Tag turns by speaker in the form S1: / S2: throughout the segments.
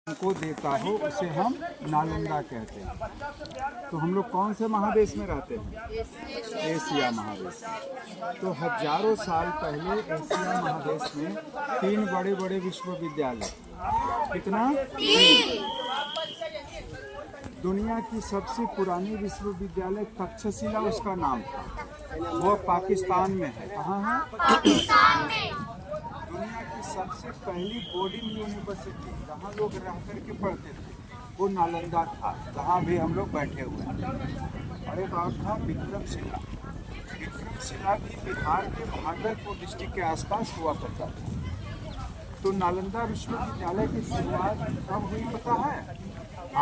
S1: को देता हो उसे हम नालंदा कहते हैं। तो हम लोग कौन से महादेश में रहते हैं? एशिया महादेश। तो हजारों साल पहले एशिया महादेश में 3 बड़े बड़े विश्वविद्यालय, कितना? 3। दुनिया की सबसे पुरानी विश्वविद्यालय तक्षशिला उसका नाम था, वो पाकिस्तान में है। कहाँ है? पाकिस्तान में। दुनिया की सबसे पहली बोर्डिंग यूनिवर्सिटी जहाँ लोग रह करके पढ़ते थे वो नालंदा था, जहाँ भी हम लोग बैठे हुए हैं। और एक और था विक्रमशिला। विक्रमशिला भी बिहार के भागलपुर डिस्ट्रिक्ट के आसपास हुआ करता था। तो नालंदा विश्वविद्यालय की शुरुआत कब हुई पता है?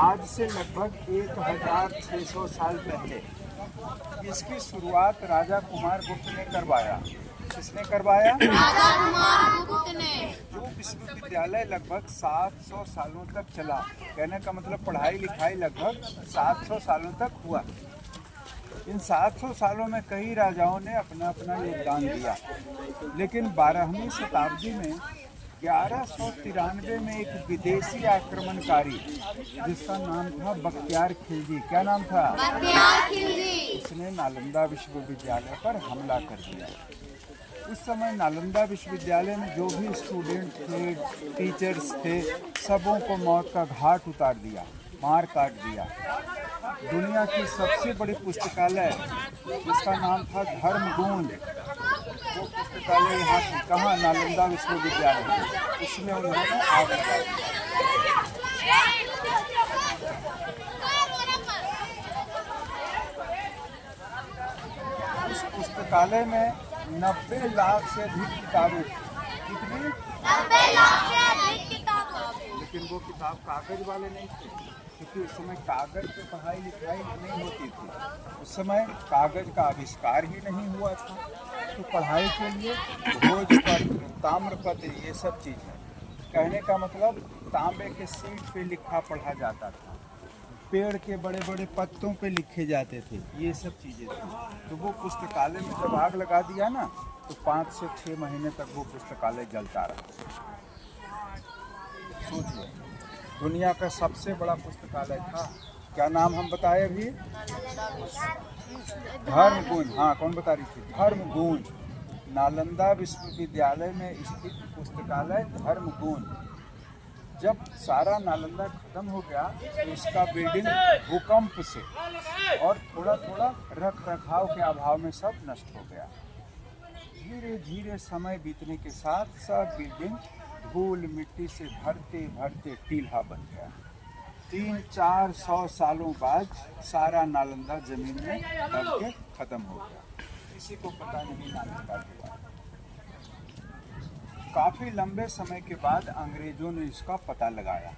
S1: आज से लगभग 1600 साल पहले। इसकी शुरुआत राजा कुमार गुप्त ने करवाया। किसने करवाया? राजा कुमार गुप्त ने। जो विश्वविद्यालय लगभग 700 सालों तक चला, कहने का मतलब पढ़ाई लिखाई लगभग 700 सालों तक हुआ। इन 700 सालों में कई राजाओं ने अपना अपना योगदान दिया, लेकिन 12वीं शताब्दी में 1193 में एक विदेशी आक्रमणकारी जिसका नाम था बख्तियार खिलजी। क्या नाम था? बख्तियार खिलजी। उसने नालंदा विश्वविद्यालय पर हमला कर दिया। उस समय नालंदा विश्वविद्यालय में जो भी स्टूडेंट थे, टीचर्स थे, सबों को मौत का घाट उतार दिया, मार काट दिया। दुनिया की सबसे बड़ी पुस्तकालय जिसका नाम था धर्मगुंज, वो पुस्तकालय यहाँ थी। कहाँ? नालंदा विश्वविद्यालय में। उसमें उन्होंने आग लगा दी। उस पुस्तकालय में 90 लाख से अधिक किताबें थी। कितनी? 90 लाख से अधिक किताबें। लेकिन वो किताब कागज वाले नहीं थे, क्योंकि उस समय कागज पे पढ़ाई लिखाई नहीं होती थी। उस समय कागज का आविष्कार ही नहीं हुआ था। तो पढ़ाई के लिए भोजपत्र, ताम्रपत्र, ये सब चीज़ है। कहने का मतलब तांबे के सीट पे लिखा पढ़ा जाता था, पेड़ के बड़े बड़े पत्तों पे लिखे जाते थे, ये सब चीज़ें थी। तो वो पुस्तकालय में जब आग लगा दिया ना, तो 5 से 6 महीने तक वो पुस्तकालय जलता रहा। सोच लो, दुनिया का सबसे बड़ा पुस्तकालय था। क्या नाम हम बताए अभी? धर्मगुंज। हाँ, कौन बता रही थी? धर्मगुंज। नालंदा विश्वविद्यालय में स्थित पुस्तकालय धर्मगुंज। जब सारा नालंदा खत्म हो गया तो इसका बिल्डिंग भूकंप से और थोड़ा थोड़ा रख रखाव के अभाव में सब नष्ट हो गया। धीरे धीरे समय बीतने के साथ सब बिल्डिंग धूल मिट्टी से भरते भरते टीला बन गया। 300-400 सालों बाद सारा नालंदा जमीन में दब के खत्म हो गया। किसी को पता नहीं नालंदा के बारे में। काफ़ी लंबे समय के बाद अंग्रेजों ने इसका पता लगाया।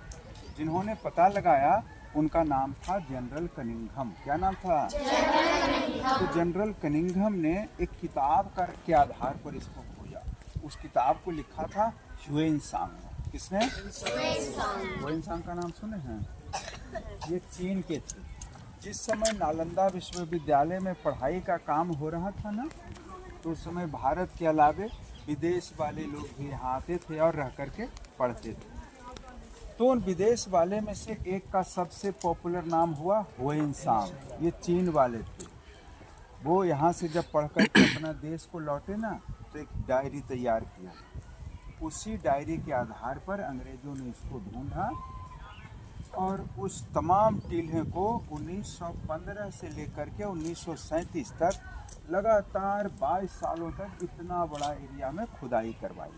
S1: जिन्होंने पता लगाया उनका नाम था जनरल कनिंघम। क्या नाम था? तो जनरल कनिंघम ने एक किताब के आधार पर इसको खोजा। उस किताब को लिखा था ह्वेनसांग। किसने? ह्वेनसांग का नाम सुने हैं? ये चीन के थे। जिस समय नालंदा विश्वविद्यालय में पढ़ाई का काम हो रहा था ना, तो उस समय भारत के अलावे विदेश वाले लोग भी यहाँ आते थे और रह करके पढ़ते थे। तो उन विदेश वाले में से एक का सबसे पॉपुलर नाम हुआ ह्वेनसांग। ये चीन वाले थे। वो यहाँ से जब पढ़ कर अपना देश को लौटे ना, तो एक डायरी तैयार किया। उसी डायरी के आधार पर अंग्रेजों ने इसको ढूंढा और उस तमाम टीले को 1915 से लेकर के 1937 तक लगातार 22 सालों तक इतना बड़ा एरिया में खुदाई करवाई।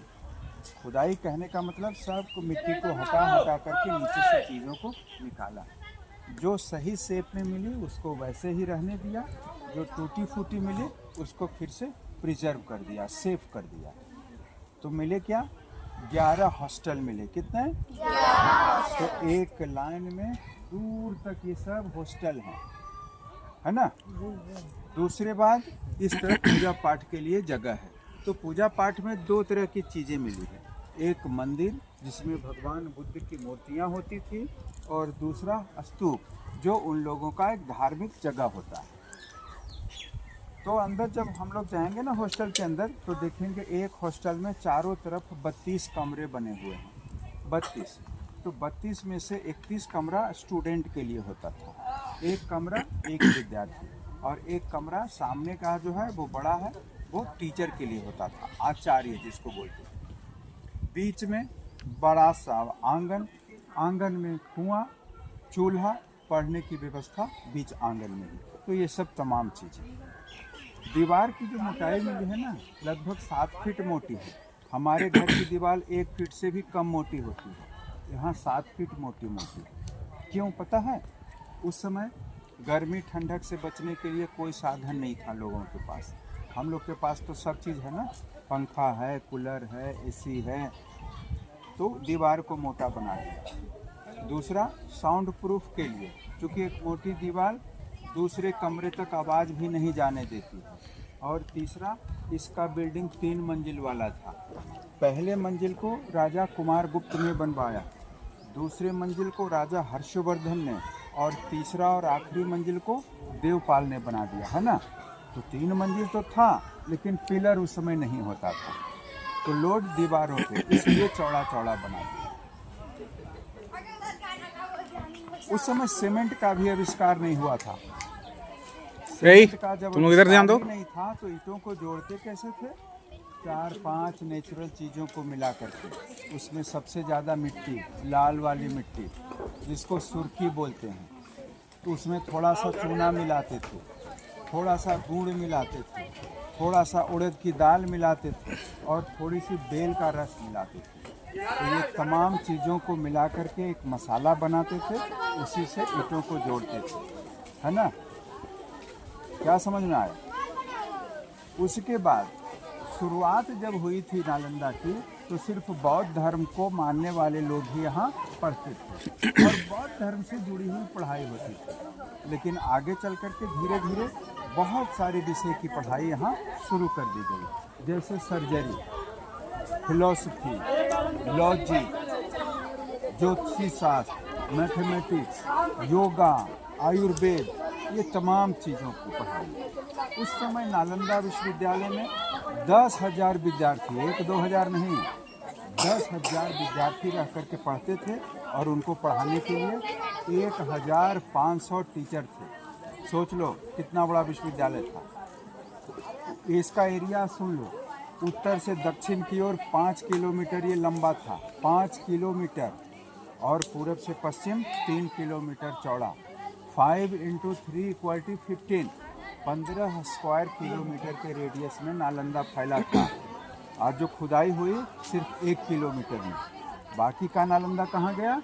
S1: खुदाई कहने का मतलब सब मिट्टी को हटा हटा करके नीचे से चीज़ों को निकाला। जो सही शेप में मिली उसको वैसे ही रहने दिया, जो टूटी फूटी मिली उसको फिर से प्रिजर्व कर दिया, सेफ कर दिया। तो मिले क्या? 11 हॉस्टल मिले। कितने? 11। तो एक लाइन में दूर तक ये सब हॉस्टल हैं, है ना? दूसरे बात, इस तरह पूजा पाठ के लिए जगह है। तो पूजा पाठ में 2 तरह की चीज़ें मिली है। एक मंदिर जिसमें भगवान बुद्ध की मूर्तियाँ होती थी, और दूसरा स्तूप, जो उन लोगों का एक धार्मिक जगह होता है। तो अंदर जब हम लोग जाएंगे ना हॉस्टल के अंदर, तो देखेंगे एक हॉस्टल में चारों तरफ 32 कमरे बने हुए हैं। 32। तो 32 में से 31 कमरा स्टूडेंट के लिए होता था, एक कमरा एक विद्यार्थी, और एक कमरा सामने का जो है वो बड़ा है, वो टीचर के लिए होता था, आचार्य जिसको बोलते थे। बीच में बड़ा सा आंगन, आंगन में कुआं, चूल्हा, पढ़ने की व्यवस्था बीच आंगन में ही। तो ये सब तमाम चीज़ें। दीवार की जो मोटाई मिली है ना, लगभग 7 फीट मोटी है। हमारे घर की दीवार 1 फीट से भी कम मोटी होती है, यहाँ 7 फीट मोटी मोटी। क्यों पता है? उस समय गर्मी ठंडक से बचने के लिए कोई साधन नहीं था लोगों के पास। हम लोग के पास तो सब चीज़ है ना, पंखा है, कूलर है, एसी है, तो दीवार को मोटा बना दिया। दूसरा, साउंड प्रूफ के लिए, क्योंकि एक मोटी दीवार दूसरे कमरे तक आवाज़ भी नहीं जाने देती है। और तीसरा, इसका बिल्डिंग 3 मंजिल वाला था। पहले मंजिल को राजा कुमार गुप्त ने बनवाया, दूसरे मंजिल को राजा हर्षवर्धन ने, और तीसरा और आखिरी मंजिल को देवपाल ने बना दिया, है ना। तो 3 मंजिल तो था, लेकिन पिलर उस समय नहीं होता था, तो लोड दीवारों पे, इसलिए चौड़ा चौड़ा बना दिया। उस समय सीमेंट का भी आविष्कार नहीं हुआ था। सीमेंट का जब
S2: तुम लोग इधर ध्यान दो।
S1: नहीं था तो ईंटों को जोड़ते कैसे थे? 4-5 नेचुरल चीज़ों को मिला करके। उसमें सबसे ज़्यादा मिट्टी, लाल वाली मिट्टी जिसको सुर्खी बोलते हैं, तो उसमें थोड़ा सा चूना मिलाते थे, थोड़ा सा गुड़ मिलाते थे, थोड़ा सा उड़द की दाल मिलाते थे, और थोड़ी सी बेल का रस मिलाते थे। तो ये तमाम चीज़ों को मिला करके एक मसाला बनाते थे, उसी से ईंटों को जोड़ते थे, है ना। क्या समझ में आया? उसके बाद शुरुआत जब हुई थी नालंदा की, तो सिर्फ बौद्ध धर्म को मानने वाले लोग ही यहाँ पढ़ते थे, और बौद्ध धर्म से जुड़ी हुई पढ़ाई होती थी। लेकिन आगे चल करके धीरे धीरे बहुत सारे विषय की पढ़ाई यहाँ शुरू कर दी गई, जैसे सर्जरी, फिलॉसफी, लॉजिक, ज्योतिषी शास्त्र, मैथमेटिक्स, योगा, आयुर्वेद, ये तमाम चीज़ों को पढ़ाई। उस समय नालंदा विश्वविद्यालय में 10,000 विद्यार्थी, 1-2 हज़ार नहीं, 10,000 विद्यार्थी रह करके पढ़ते थे, और उनको पढ़ाने के लिए 1,500 टीचर थे। सोच लो कितना बड़ा विश्वविद्यालय था। इसका एरिया सुन लो, उत्तर से दक्षिण की ओर 5 किलोमीटर ये लंबा था, 5 किलोमीटर, और पूरब से पश्चिम 3 किलोमीटर चौड़ा। 5 × 3 = 15, 15 स्क्वायर किलोमीटर के रेडियस में नालंदा फैला था। आज जो खुदाई हुई सिर्फ 1 किलोमीटर में, बाकी का नालंदा कहाँ गया?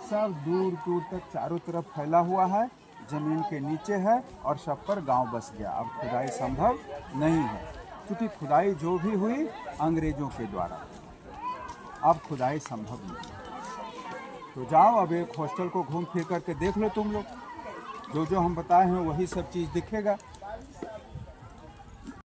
S1: सब दूर दूर तक चारों तरफ फैला हुआ है, ज़मीन के नीचे है, और सब पर गांव बस गया। अब खुदाई संभव नहीं है, क्योंकि खुदाई जो भी हुई अंग्रेज़ों के द्वारा, अब खुदाई संभव नहीं। तो जाओ, अब एक हॉस्टल को घूम फिर करके देख लो तुम लोग, जो जो हम बताए हैं वही सब चीज़ दिखेगा।